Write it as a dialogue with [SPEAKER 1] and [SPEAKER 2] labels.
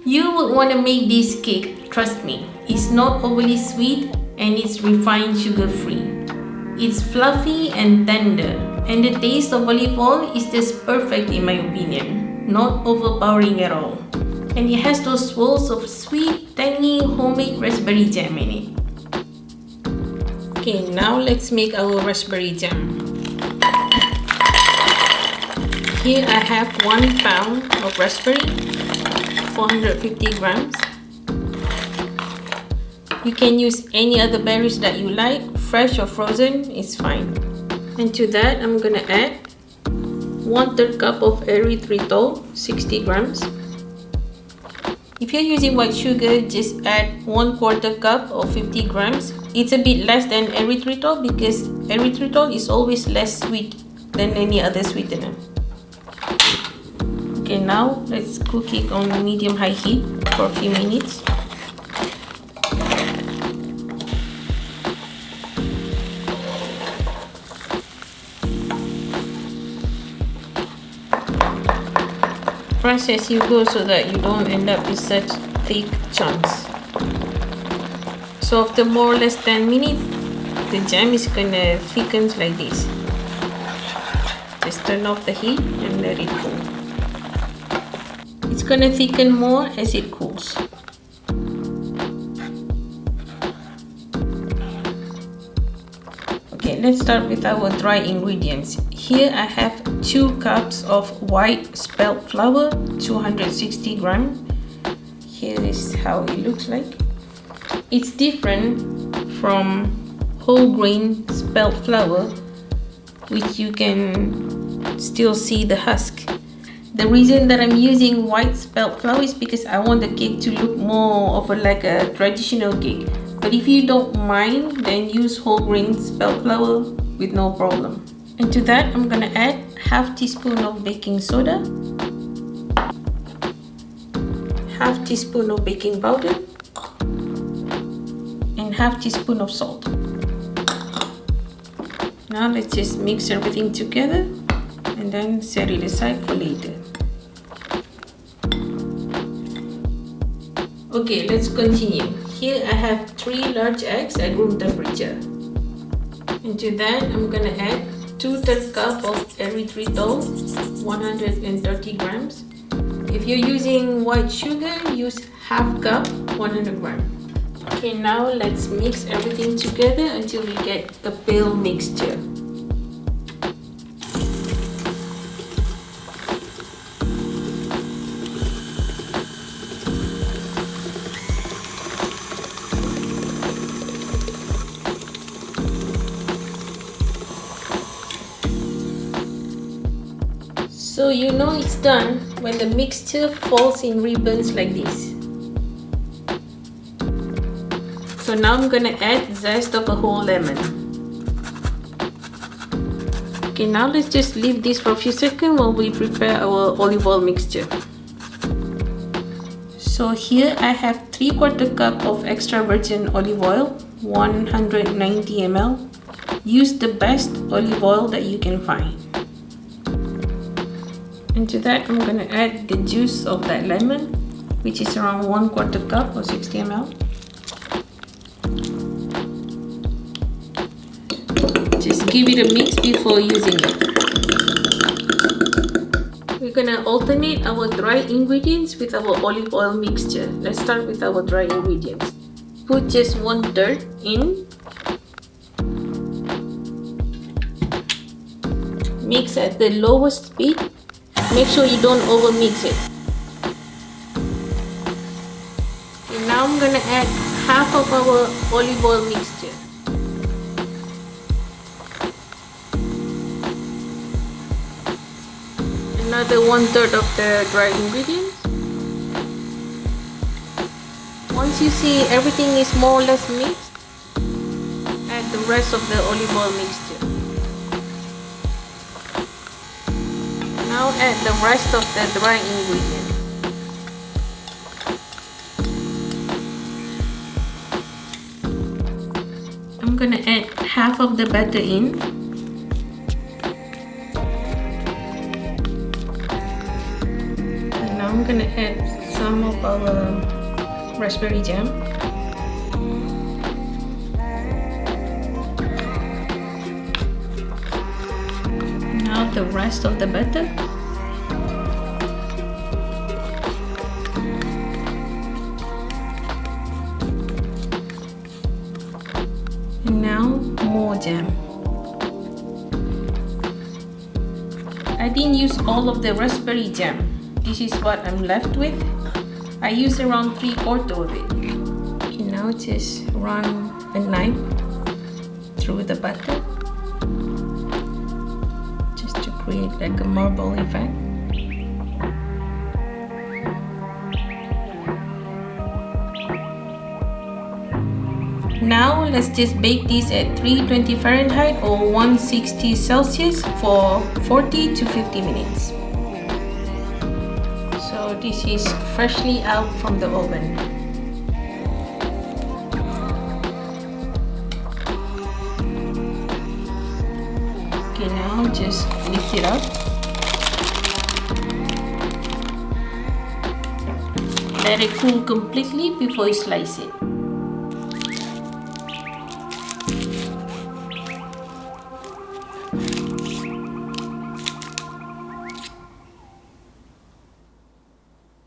[SPEAKER 1] You would want to make this cake, trust me. It's not overly sweet and it's refined sugar free. It's fluffy and tender, and the taste of olive oil is just perfect in my opinion. Not overpowering at all. And it has those swirls of sweet, tangy, homemade raspberry jam in it. Okay, now let's make our raspberry jam. Here I have 1 pound of raspberry, 450 grams. You can use any other berries that you like, fresh or frozen is fine. And to that I'm gonna add 1/3 cup of erythritol, 60 grams. If you're using white sugar, just add 1/4 cup or 50 grams. It's a bit less than erythritol because erythritol is always less sweet than any other sweetener. Okay, now let's cook it on medium-high heat for a few minutes. Press as you go so that you don't end up with such thick chunks. So after more or less 10 minutes, the jam is gonna thicken like this. Just turn off the heat and let it cool. It's gonna thicken more as it cools. Okay, let's start with our dry ingredients. Here I have 2 cups of white spelt flour, 260 grams. Here is how it looks like. It's different from whole grain spelt flour, which you can still see the husk. The reason that I'm using white spelt flour is because I want the cake to look more of like a traditional cake. But if you don't mind, then use whole grain spelt flour with no problem. And to that, I'm gonna add half teaspoon of baking soda, half teaspoon of baking powder, and half teaspoon of salt. Now let's just mix everything together and then set it aside for later. Okay, let's continue. Here I have 3 large eggs at room temperature. And to that, I'm gonna add 2/3 cup of erythritol, 130 grams. If you're using white sugar, use half cup, 100 grams. Okay, now let's mix everything together until we get a pale mixture. So you know it's done when the mixture falls in ribbons like this. So now I'm gonna add zest of a whole lemon. Okay, now let's just leave this for a few seconds while we prepare our olive oil mixture. So here I have 3/4 cup of extra virgin olive oil, 190 ml. Use the best olive oil that you can find. And to that I'm gonna add the juice of that lemon, which is around 1/4 cup or 60 ml. Just give it a mix before using it. We're gonna alternate our dry ingredients with our olive oil mixture. Let's start with our dry ingredients. Put just 1/3 in. Mix at the lowest speed. Make sure you don't over mix it. Okay, now I'm gonna add half of our olive oil mixture. Another 1/3 of the dry ingredients. Once you see everything is more or less mixed, add the rest of the olive oil mixture. Now add the rest of the dry ingredients. I'm gonna add half of the batter in. And now I'm gonna add some of of our raspberry jam. Now the rest of the batter. And now more jam. I didn't use all of the raspberry jam. This is what I'm left with. I used around 3/4 of it. Okay, now just run a knife through the butter just to create like a marble effect. Now let's just bake this at 320 Fahrenheit or 160 Celsius for 40 to 50 minutes. So this is freshly out from the oven. Okay, now just lift it up. Let it cool completely before you slice it.